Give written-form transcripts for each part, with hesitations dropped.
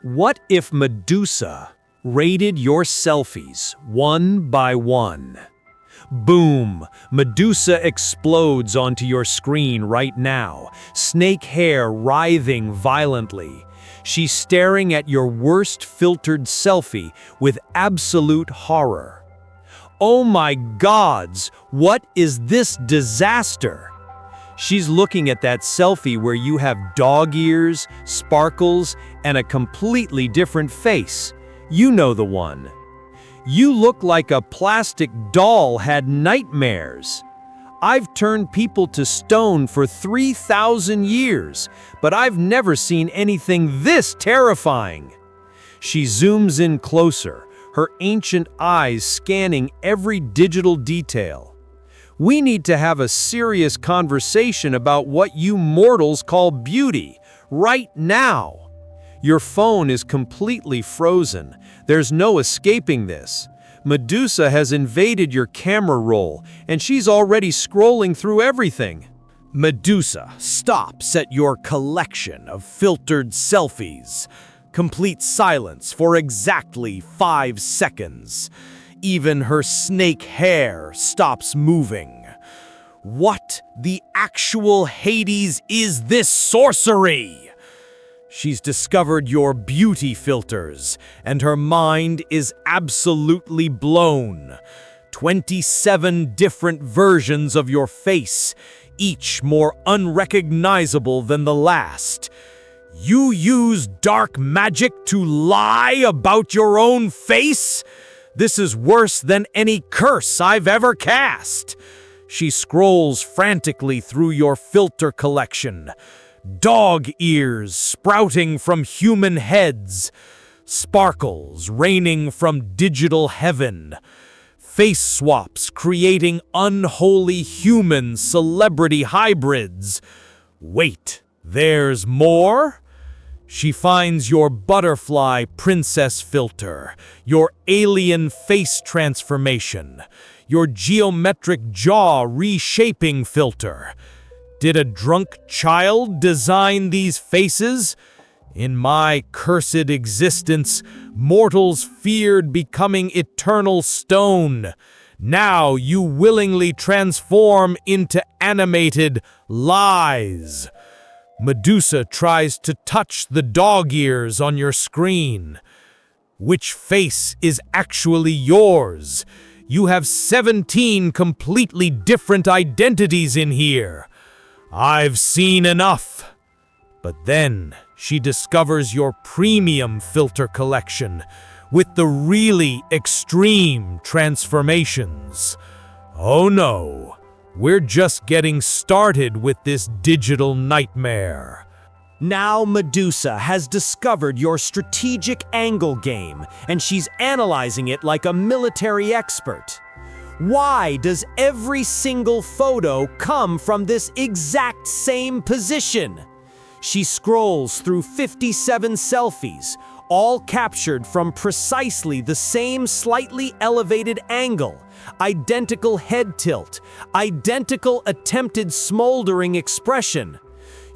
What if Medusa rated your selfies one by one? Boom! Medusa explodes onto your screen right now, snake hair writhing violently. She's staring at your worst filtered selfie with absolute horror. Oh my gods, what is this disaster? She's looking at that selfie where you have dog ears, sparkles, and a completely different face. You know the one. You look like a plastic doll had nightmares. I've turned people to stone for 3,000 years, but I've never seen anything this terrifying. She zooms in closer, her ancient eyes scanning every digital detail. We need to have a serious conversation about what you mortals call beauty, right now. Your phone is completely frozen. There's no escaping this. Medusa has invaded your camera roll, and she's already scrolling through everything. Medusa stops at your collection of filtered selfies. Complete silence for exactly 5 seconds. Even her snake hair stops moving. What the actual Hades is this sorcery? She's discovered your beauty filters, and her mind is absolutely blown. 27 different versions of your face, each more unrecognizable than the last. You use dark magic to lie about your own face? This is worse than any curse I've ever cast. She scrolls frantically through your filter collection. Dog ears sprouting from human heads. Sparkles raining from digital heaven. Face swaps creating unholy human celebrity hybrids. Wait, there's more? She finds your butterfly princess filter, your alien face transformation, your geometric jaw reshaping filter. Did a drunk child design these faces? In my cursed existence, mortals feared becoming eternal stone. Now you willingly transform into animated lies. Medusa tries to touch the dog ears on your screen. Which face is actually yours? You have 17 completely different identities in here. I've seen enough. But then she discovers your premium filter collection with the really extreme transformations. Oh no. We're just getting started with this digital nightmare. Now Medusa has discovered your strategic angle game, and she's analyzing it like a military expert. Why does every single photo come from this exact same position? She scrolls through 57 selfies, all captured from precisely the same slightly elevated angle, identical head tilt, identical attempted smoldering expression.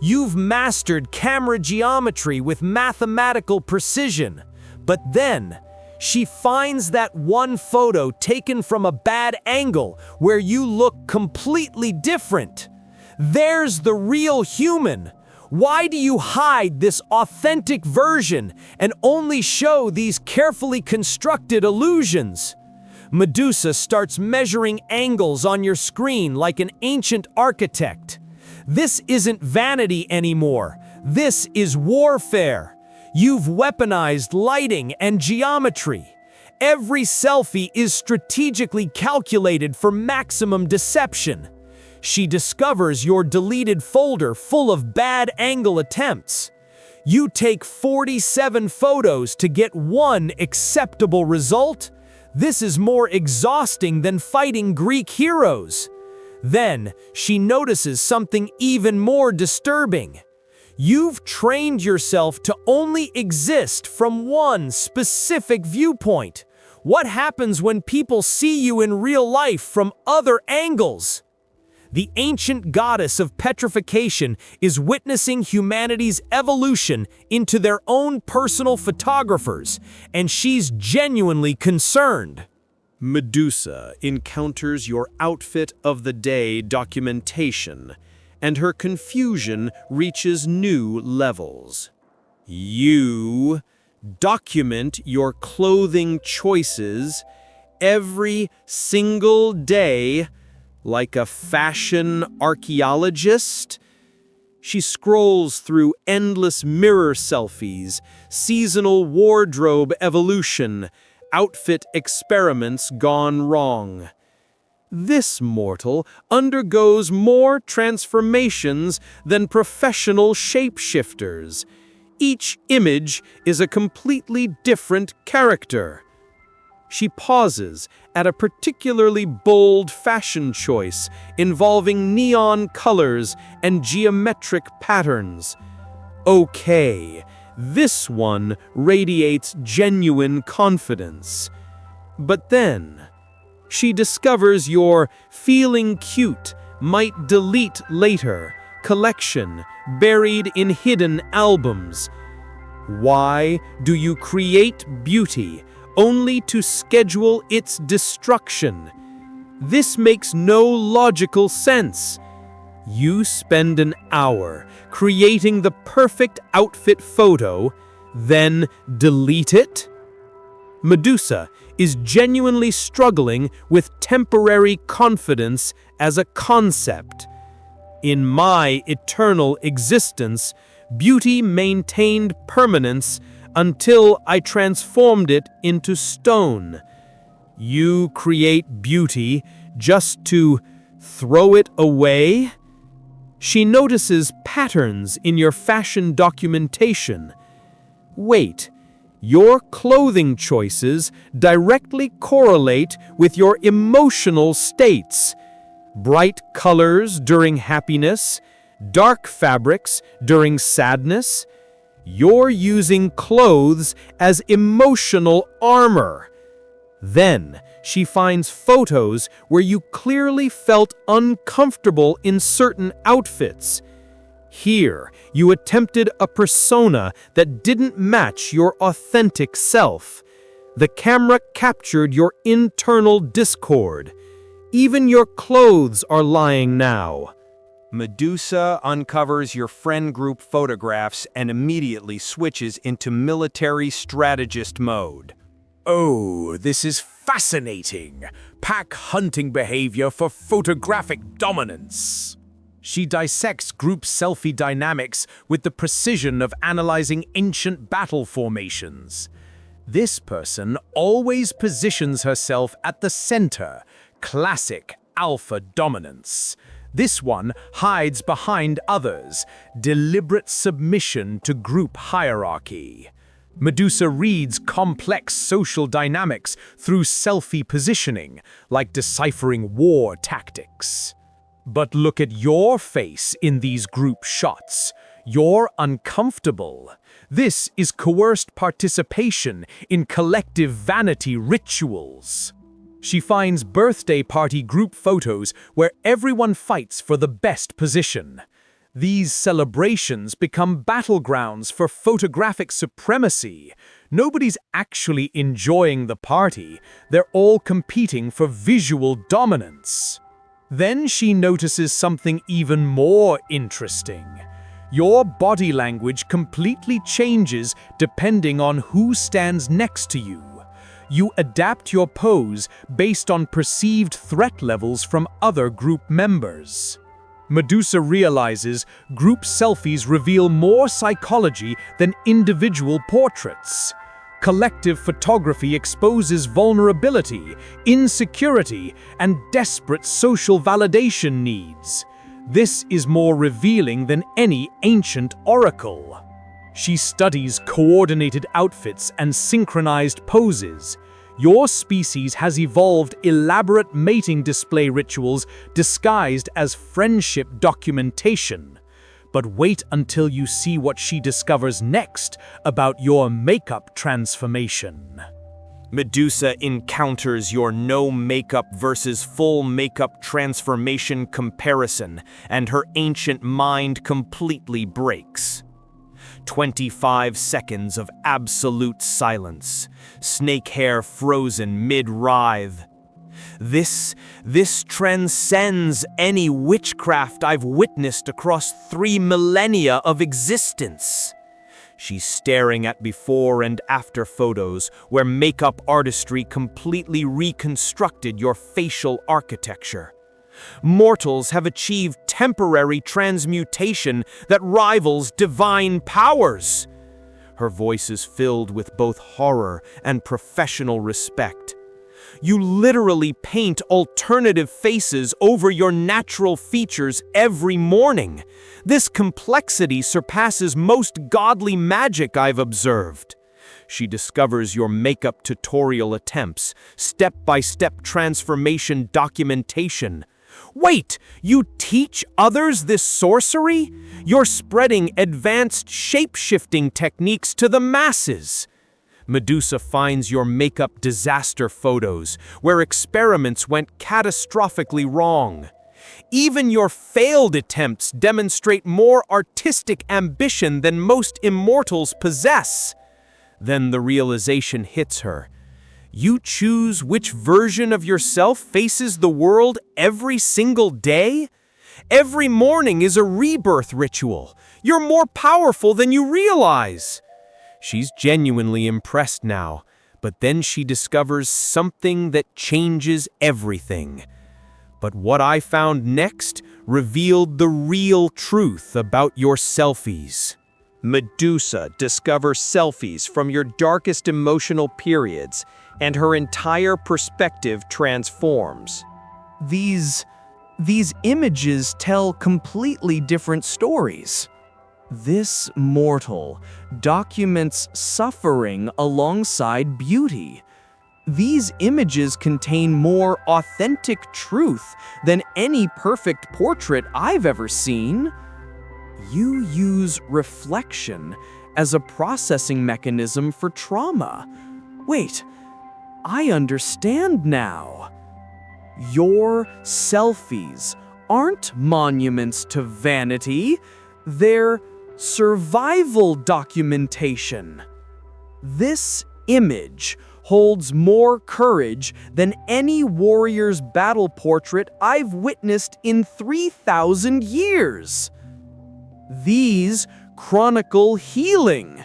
You've mastered camera geometry with mathematical precision, but then she finds that one photo taken from a bad angle where you look completely different. There's the real human. Why do you hide this authentic version and only show these carefully constructed illusions? Medusa starts measuring angles on your screen like an ancient architect. This isn't vanity anymore. This is warfare. You've weaponized lighting and geometry. Every selfie is strategically calculated for maximum deception. She discovers your deleted folder full of bad angle attempts. You take 47 photos to get one acceptable result? This is more exhausting than fighting Greek heroes. Then she notices something even more disturbing. You've trained yourself to only exist from one specific viewpoint. What happens when people see you in real life from other angles? The ancient goddess of petrification is witnessing humanity's evolution into their own personal photographers, and she's genuinely concerned. Medusa encounters your outfit of the day documentation, and her confusion reaches new levels. You document your clothing choices every single day like a fashion archaeologist. She scrolls through endless mirror selfies, seasonal wardrobe evolution, outfit experiments gone wrong. This mortal undergoes more transformations than professional shapeshifters. Each image is a completely different character. She pauses at a particularly bold fashion choice involving neon colors and geometric patterns. Okay, this one radiates genuine confidence. But then, she discovers your feeling cute, might delete later collection buried in hidden albums. Why do you create beauty only to schedule its destruction? This makes no logical sense. You spend an hour creating the perfect outfit photo, then delete it? Medusa is genuinely struggling with temporary confidence as a concept. In my eternal existence, beauty maintained permanence until I transformed it into stone. You create beauty just to throw it away? She notices patterns in your fashion documentation. Wait, your clothing choices directly correlate with your emotional states. Bright colors during happiness, dark fabrics during sadness. You're using clothes as emotional armor. Then she finds photos where you clearly felt uncomfortable in certain outfits. Here, you attempted a persona that didn't match your authentic self. The camera captured your internal discord. Even your clothes are lying now. Medusa uncovers your friend group photographs and immediately switches into military strategist mode. Oh, this is fascinating. Pack hunting behavior for photographic dominance. She dissects group selfie dynamics with the precision of analyzing ancient battle formations. This person always positions herself at the center, classic alpha dominance. This one hides behind others, deliberate submission to group hierarchy. Medusa reads complex social dynamics through selfie positioning, like deciphering war tactics. But look at your face in these group shots. You're uncomfortable. This is coerced participation in collective vanity rituals. She finds birthday party group photos where everyone fights for the best position. These celebrations become battlegrounds for photographic supremacy. Nobody's actually enjoying the party. They're all competing for visual dominance. Then she notices something even more interesting. Your body language completely changes depending on who stands next to you. You adapt your pose based on perceived threat levels from other group members. Medusa realizes group selfies reveal more psychology than individual portraits. Collective photography exposes vulnerability, insecurity, and desperate social validation needs. This is more revealing than any ancient oracle. She studies coordinated outfits and synchronized poses. Your species has evolved elaborate mating display rituals disguised as friendship documentation. But wait until you see what she discovers next about your makeup transformation. Medusa encounters your no makeup versus full makeup transformation comparison, and her ancient mind completely breaks. 25 seconds of absolute silence, snake hair frozen mid-writhe. This transcends any witchcraft I've witnessed across 3 millennia of existence. She's staring at before and after photos where makeup artistry completely reconstructed your facial architecture. Mortals have achieved temporary transmutation that rivals divine powers. Her voice is filled with both horror and professional respect. You literally paint alternative faces over your natural features every morning. This complexity surpasses most godly magic I've observed. She discovers your makeup tutorial attempts, step-by-step transformation documentation. Wait, you teach others this sorcery? You're spreading advanced shape-shifting techniques to the masses. Medusa finds your makeup disaster photos, where experiments went catastrophically wrong. Even your failed attempts demonstrate more artistic ambition than most immortals possess. Then the realization hits her. You choose which version of yourself faces the world every single day? Every morning is a rebirth ritual. You're more powerful than you realize. She's genuinely impressed now, but then she discovers something that changes everything. But what I found next revealed the real truth about your selfies. Medusa discovers selfies from your darkest emotional periods, and her entire perspective transforms. These images tell completely different stories. This mortal documents suffering alongside beauty. These images contain more authentic truth than any perfect portrait I've ever seen. You use reflection as a processing mechanism for trauma. Wait, I understand now. Your selfies aren't monuments to vanity. They're survival documentation. This image holds more courage than any warrior's battle portrait I've witnessed in 3,000 years. These chronicle healing,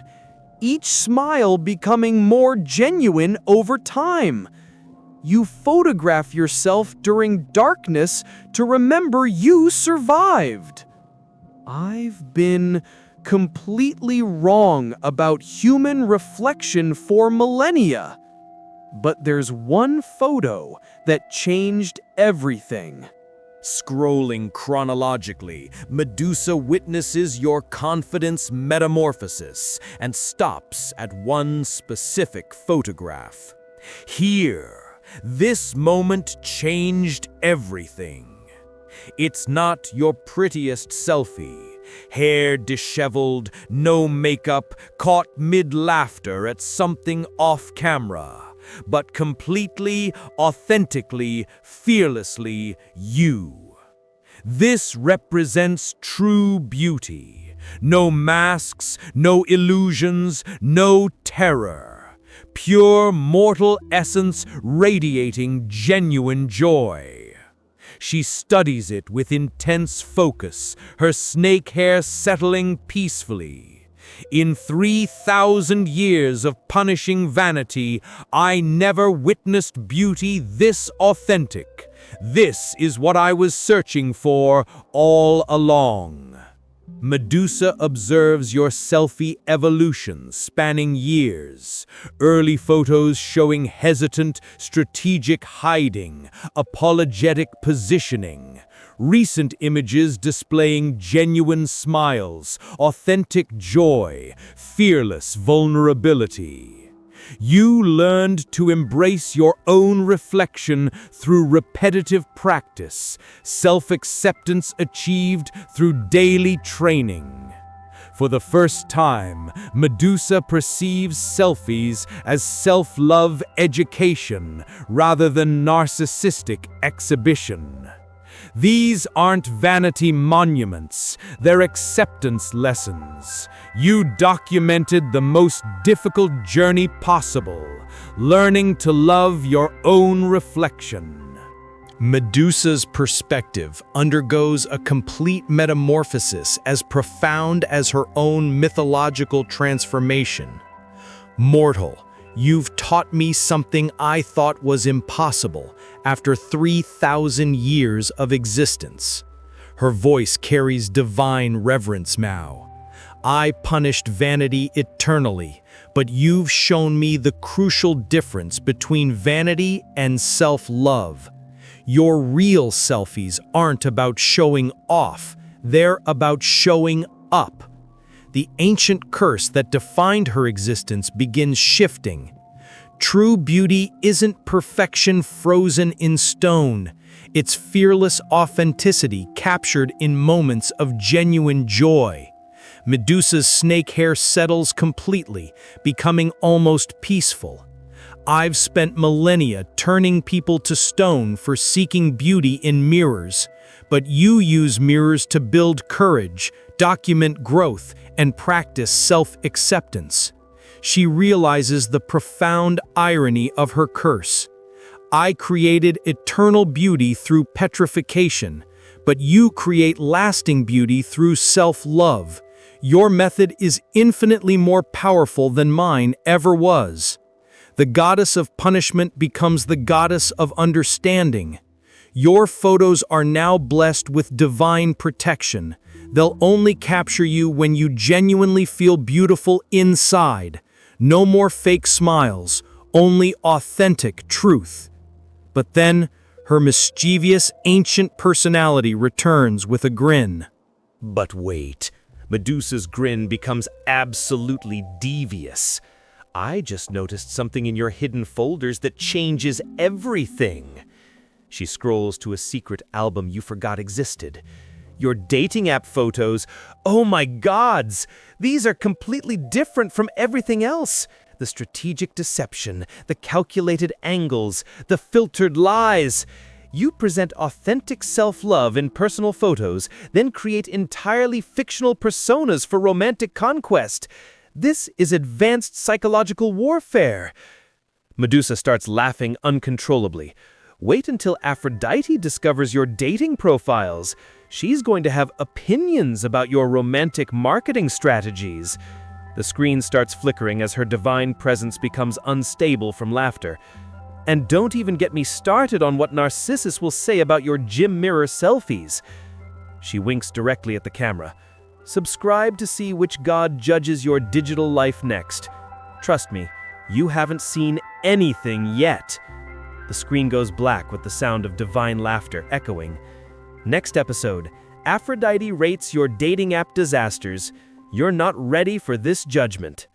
each smile becoming more genuine over time. You photograph yourself during darkness to remember you survived. I've been completely wrong about human reflection for millennia. But there's one photo that changed everything. Scrolling chronologically, Medusa witnesses your confidence metamorphosis and stops at one specific photograph. Here, this moment changed everything. It's not your prettiest selfie, hair disheveled, no makeup, caught mid-laughter at something off-camera, but completely, authentically, fearlessly you. This represents true beauty. No masks, no illusions, no terror. Pure mortal essence radiating genuine joy. She studies it with intense focus, her snake hair settling peacefully. In 3,000 years of punishing vanity, I never witnessed beauty this authentic. This is what I was searching for all along. Medusa observes your selfie evolution spanning years. Early photos showing hesitant, strategic hiding, apologetic positioning. Recent images displaying genuine smiles, authentic joy, fearless vulnerability. You learned to embrace your own reflection through repetitive practice, self-acceptance achieved through daily training. For the first time, Medusa perceives selfies as self-love education rather than narcissistic exhibition. These aren't vanity monuments, they're acceptance lessons. You documented the most difficult journey possible, learning to love your own reflection. Medusa's perspective undergoes a complete metamorphosis as profound as her own mythological transformation. Mortal, you've taught me something I thought was impossible after 3,000 years of existence. Her voice carries divine reverence now. I punished vanity eternally, but you've shown me the crucial difference between vanity and self-love. Your real selfies aren't about showing off, they're about showing up. The ancient curse that defined her existence begins shifting. True beauty isn't perfection frozen in stone. It's fearless authenticity captured in moments of genuine joy. Medusa's snake hair settles completely, becoming almost peaceful. I've spent millennia turning people to stone for seeking beauty in mirrors, but you use mirrors to build courage, document growth, and practice self-acceptance. She realizes the profound irony of her curse. I created eternal beauty through petrification, but you create lasting beauty through self-love. Your method is infinitely more powerful than mine ever was. The goddess of punishment becomes the goddess of understanding. Your photos are now blessed with divine protection. They'll only capture you when you genuinely feel beautiful inside. No more fake smiles, only authentic truth. But then, her mischievous, ancient personality returns with a grin. But wait, Medusa's grin becomes absolutely devious. I just noticed something in your hidden folders that changes everything. She scrolls to a secret album you forgot existed. Your dating app photos, oh my gods! These are completely different from everything else. The strategic deception, the calculated angles, the filtered lies. You present authentic self-love in personal photos, then create entirely fictional personas for romantic conquest. This is advanced psychological warfare. Medusa starts laughing uncontrollably. Wait until Aphrodite discovers your dating profiles. She's going to have opinions about your romantic marketing strategies. The screen starts flickering as her divine presence becomes unstable from laughter. And don't even get me started on what Narcissus will say about your gym mirror selfies. She winks directly at the camera. Subscribe to see which god judges your digital life next. Trust me, you haven't seen anything yet. The screen goes black with the sound of divine laughter echoing. Next episode, Aphrodite rates your dating app disasters. You're not ready for this judgment.